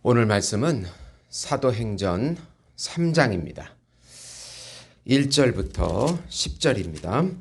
오늘 말씀은 사도행전 3장입니다. 1절부터 10절입니다.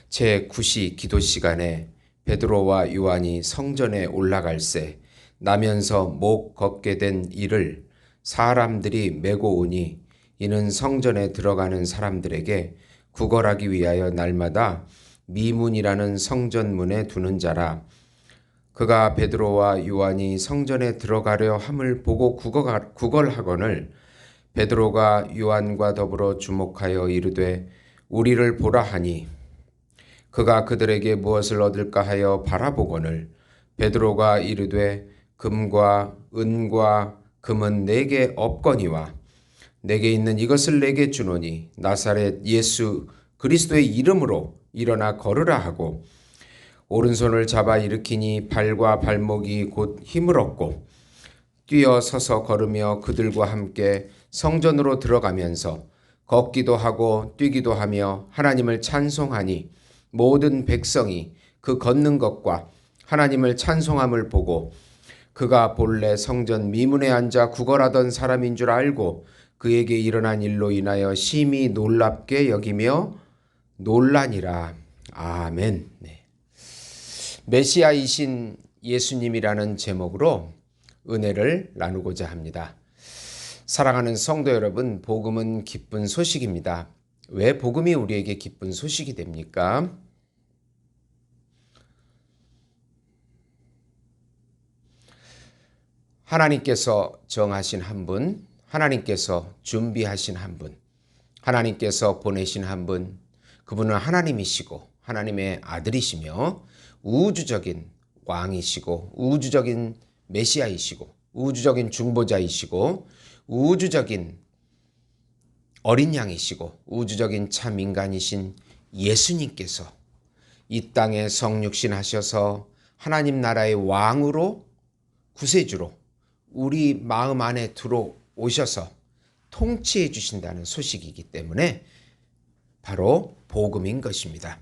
제9시 기도 시간에 베드로와 요한이 성전에 올라갈새 나면서 못 걷게 된 이를 사람들이 메고 오니 이는 성전에 들어가는 사람들에게 구걸하기 위하여 날마다 미문이라는 성전문에 두는 자라. 그가 베드로와 요한이 성전에 들어가려 함을 보고 구걸하거늘 베드로가 요한과 더불어 주목하여 이르되 우리를 보라 하니 그가 그들에게 무엇을 얻을까 하여 바라보거늘 베드로가 이르되 금과 은과 금은 내게 없거니와 내게 있는 이것을 내게 주노니 나사렛 예수 그리스도의 이름으로 일어나 걸으라 하고 오른손을 잡아 일으키니 발과 발목이 곧 힘을 얻고 뛰어 서서 걸으며 그들과 함께 성전으로 들어가면서 걷기도 하고 뛰기도 하며 하나님을 찬송하니 모든 백성이 그 걷는 것과 하나님을 찬송함을 보고 그가 본래 성전 미문에 앉아 구걸하던 사람인 줄 알고 그에게 일어난 일로 인하여 심히 놀랍게 여기며 놀라니라. 아멘. 네. 메시아이신 예수님이라는 제목으로 은혜를 나누고자 합니다. 사랑하는 성도 여러분, 복음은 기쁜 소식입니다. 왜 복음이 우리에게 기쁜 소식이 됩니까? 하나님께서 정하신 한 분, 하나님께서 준비하신 한 분, 하나님께서 보내신 한 분, 그분은 하나님이시고 하나님의 아들이시며 우주적인 왕이시고 우주적인 메시아이시고 우주적인 중보자이시고 우주적인 어린 양이시고 우주적인 참 인간이신 예수님께서 이 땅에 성육신 하셔서 하나님 나라의 왕으로 구세주로 우리 마음 안에 들어오셔서 통치해 주신다는 소식이기 때문에 바로 복음인 것입니다.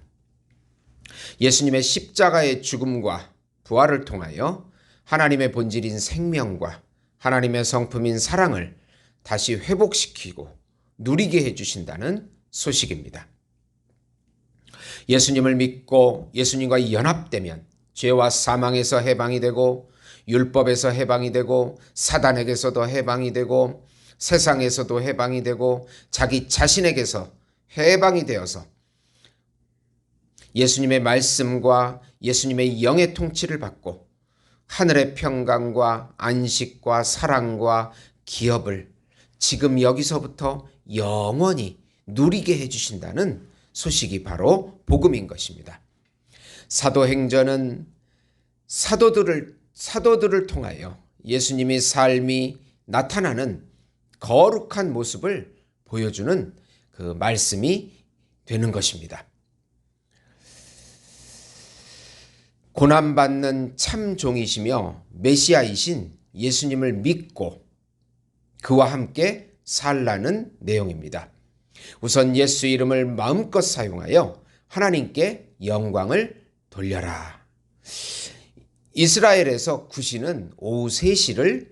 예수님의 십자가의 죽음과 부활을 통하여 하나님의 본질인 생명과 하나님의 성품인 사랑을 다시 회복시키고 누리게 해주신다는 소식입니다. 예수님을 믿고 예수님과 연합되면 죄와 사망에서 해방이 되고 율법에서 해방이 되고 사단에게서도 해방이 되고 세상에서도 해방이 되고 자기 자신에게서 해방이 되어서 예수님의 말씀과 예수님의 영의 통치를 받고 하늘의 평강과 안식과 사랑과 기업을 지금 여기서부터 영원히 누리게 해주신다는 소식이 바로 복음인 것입니다. 사도행전은 사도들을 통하여 예수님의 삶이 나타나는 거룩한 모습을 보여주는 그 말씀이 되는 것입니다. 고난받는 참 종이시며 메시아이신 예수님을 믿고 그와 함께 살라는 내용입니다. 우선 예수 이름을 마음껏 사용하여 하나님께 영광을 돌려라. 이스라엘에서 9시는 오후 3시를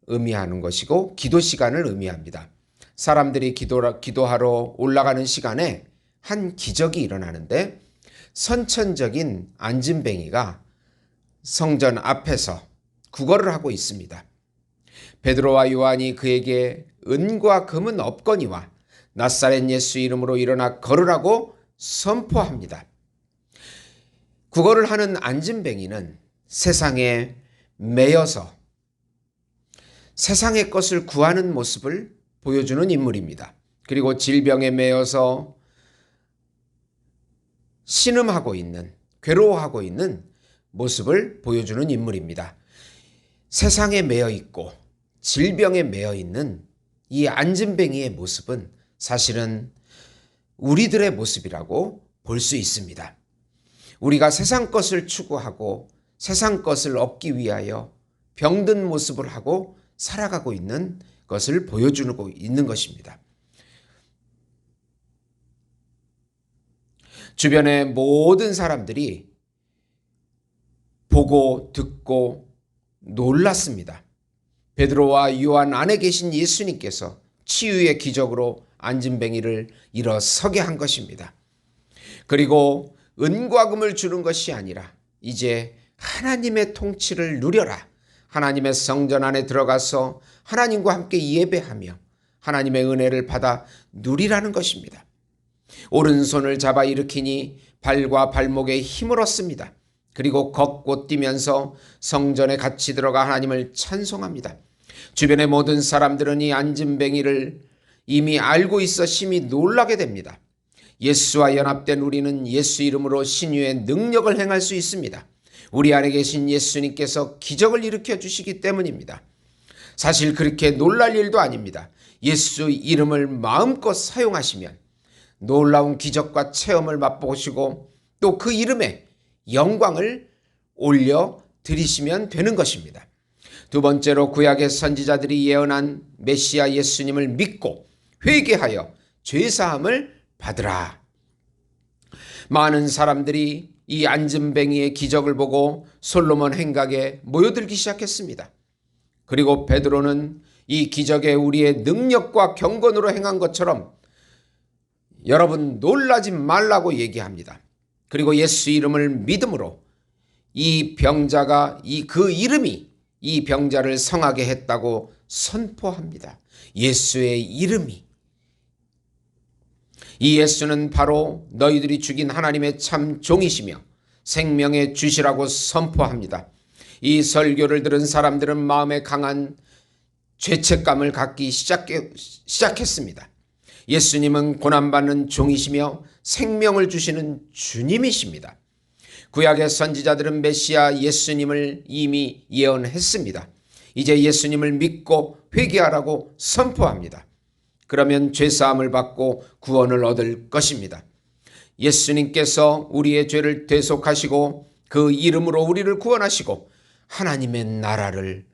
의미하는 것이고 기도 시간을 의미합니다. 사람들이 기도하러 올라가는 시간에 한 기적이 일어나는데 선천적인 안진뱅이가 성전 앞에서 구걸을 하고 있습니다. 베드로와 요한이 그에게 은과 금은 없거니와 나사렛 예수 이름으로 일어나 걸으라고 선포합니다. 구걸을 하는 안진뱅이는 세상에 매여서 세상의 것을 구하는 모습을 보여주는 인물입니다. 그리고 질병에 매여서 신음하고 있는, 괴로워하고 있는 모습을 보여주는 인물입니다. 세상에 매여 있고 질병에 매여 있는 이 안진뱅이의 모습은 사실은 우리들의 모습이라고 볼 수 있습니다. 우리가 세상 것을 추구하고 세상 것을 얻기 위하여 병든 모습을 하고 살아가고 있는 것을 보여주고 있는 것입니다. 주변의 모든 사람들이 보고 듣고 놀랐습니다. 베드로와 요한 안에 계신 예수님께서 치유의 기적으로 안진뱅이를 일어서게 한 것입니다. 그리고 은과 금을 주는 것이 아니라 이제 하나님의 통치를 누려라. 하나님의 성전 안에 들어가서 하나님과 함께 예배하며 하나님의 은혜를 받아 누리라는 것입니다. 오른손을 잡아 일으키니 발과 발목에 힘을 얻습니다. 그리고 걷고 뛰면서 성전에 같이 들어가 하나님을 찬송합니다. 주변의 모든 사람들은 이 안진뱅이를 이미 알고 있어 심히 놀라게 됩니다. 예수와 연합된 우리는 예수 이름으로 신유의 능력을 행할 수 있습니다. 우리 안에 계신 예수님께서 기적을 일으켜 주시기 때문입니다. 사실 그렇게 놀랄 일도 아닙니다. 예수 이름을 마음껏 사용하시면 놀라운 기적과 체험을 맛보시고 또 그 이름에 영광을 올려드리시면 되는 것입니다. 두 번째로 구약의 선지자들이 예언한 메시아 예수님을 믿고 회개하여 죄사함을 받으라. 많은 사람들이 이 안진뱅이의 기적을 보고 솔로몬 행각에 모여들기 시작했습니다. 그리고 베드로는 이 기적에 우리의 능력과 경건으로 행한 것처럼 여러분 놀라지 말라고 얘기합니다. 그리고 예수 이름을 믿음으로 이 병자가 그 이름이 이 병자를 성하게 했다고 선포합니다. 예수의 이름이. 이 예수는 바로 너희들이 죽인 하나님의 참 종이시며 생명의 주시라고 선포합니다. 이 설교를 들은 사람들은 마음에 강한 죄책감을 갖기 시작했습니다. 예수님은 고난받는 종이시며 생명을 주시는 주님이십니다. 구약의 선지자들은 메시아 예수님을 이미 예언했습니다. 이제 예수님을 믿고 회개하라고 선포합니다. 그러면 죄사함을 받고 구원을 얻을 것입니다. 예수님께서 우리의 죄를 대속하시고 그 이름으로 우리를 구원하시고 하나님의 나라를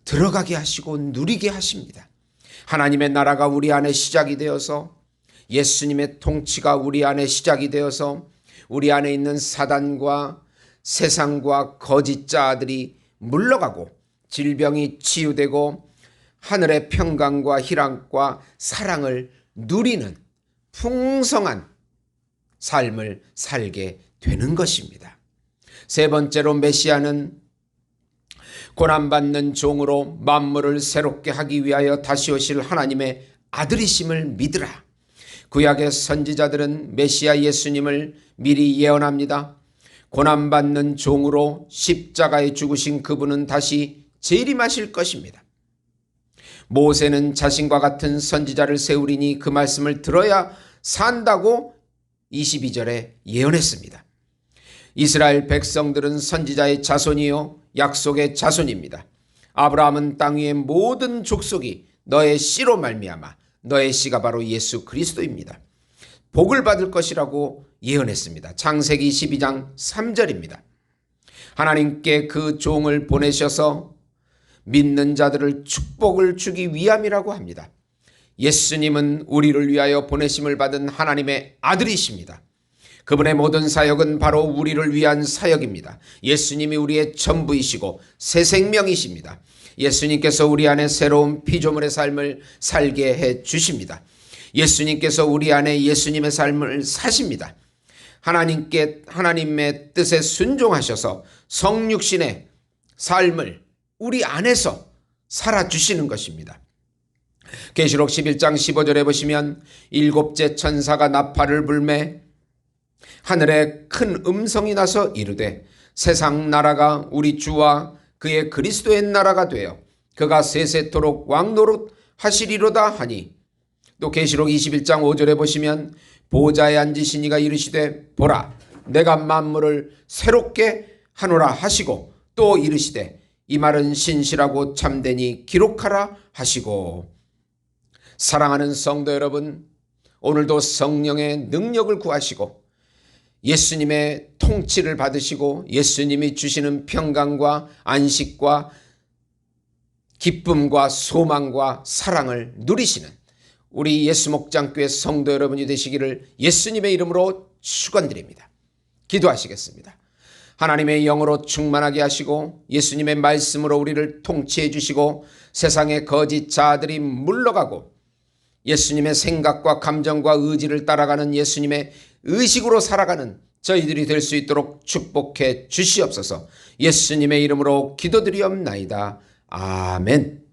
들어가게 하시고 누리게 하십니다. 하나님의 나라가 우리 안에 시작이 되어서 예수님의 통치가 우리 안에 시작이 되어서 우리 안에 있는 사단과 세상과 거짓 자들이 물러가고 질병이 치유되고 하늘의 평강과 희락과 사랑을 누리는 풍성한 삶을 살게 되는 것입니다. 세 번째로 메시아는 고난받는 종으로 만물을 새롭게 하기 위하여 다시 오실 하나님의 아들이심을 믿으라. 구약의 선지자들은 메시아 예수님을 미리 예언합니다. 고난받는 종으로 십자가에 죽으신 그분은 다시 재림하실 것입니다. 모세는 자신과 같은 선지자를 세우리니 그 말씀을 들어야 산다고 22절에 예언했습니다. 이스라엘 백성들은 선지자의 자손이요 약속의 자손입니다. 아브라함은 땅 위의 모든 족속이 너의 씨로 말미암아 너의 씨가 바로 예수 그리스도입니다. 복을 받을 것이라고 예언했습니다. 창세기 12장 3절입니다. 하나님께 그 종을 보내셔서 믿는 자들을 축복을 주기 위함이라고 합니다. 예수님은 우리를 위하여 보내심을 받은 하나님의 아들이십니다. 그분의 모든 사역은 바로 우리를 위한 사역입니다. 예수님이 우리의 전부이시고 새 생명이십니다. 예수님께서 우리 안에 새로운 피조물의 삶을 살게 해 주십니다. 예수님께서 우리 안에 예수님의 삶을 사십니다. 하나님의 뜻에 순종하셔서 성육신의 삶을 우리 안에서 살아주시는 것입니다. 계시록 11장 15절에 보시면 일곱째 천사가 나팔을 불매 하늘에 큰 음성이 나서 이르되 세상 나라가 우리 주와 그의 그리스도의 나라가 되어 그가 세세토록 왕노릇 하시리로다 하니 또 계시록 21장 5절에 보시면 보좌에 앉으신 이가 이르시되 보라 내가 만물을 새롭게 하노라 하시고 또 이르시되 이 말은 신실하고 참되니 기록하라 하시고. 사랑하는 성도 여러분, 오늘도 성령의 능력을 구하시고 예수님의 통치를 받으시고 예수님이 주시는 평강과 안식과 기쁨과 소망과 사랑을 누리시는 우리 예수목장교회 성도 여러분이 되시기를 예수님의 이름으로 축원드립니다. 기도하시겠습니다. 하나님의 영으로 충만하게 하시고 예수님의 말씀으로 우리를 통치해 주시고 세상의 거짓 자들이 물러가고 예수님의 생각과 감정과 의지를 따라가는 예수님의 의식으로 살아가는 저희들이 될 수 있도록 축복해 주시옵소서. 예수님의 이름으로 기도드리옵나이다. 아멘.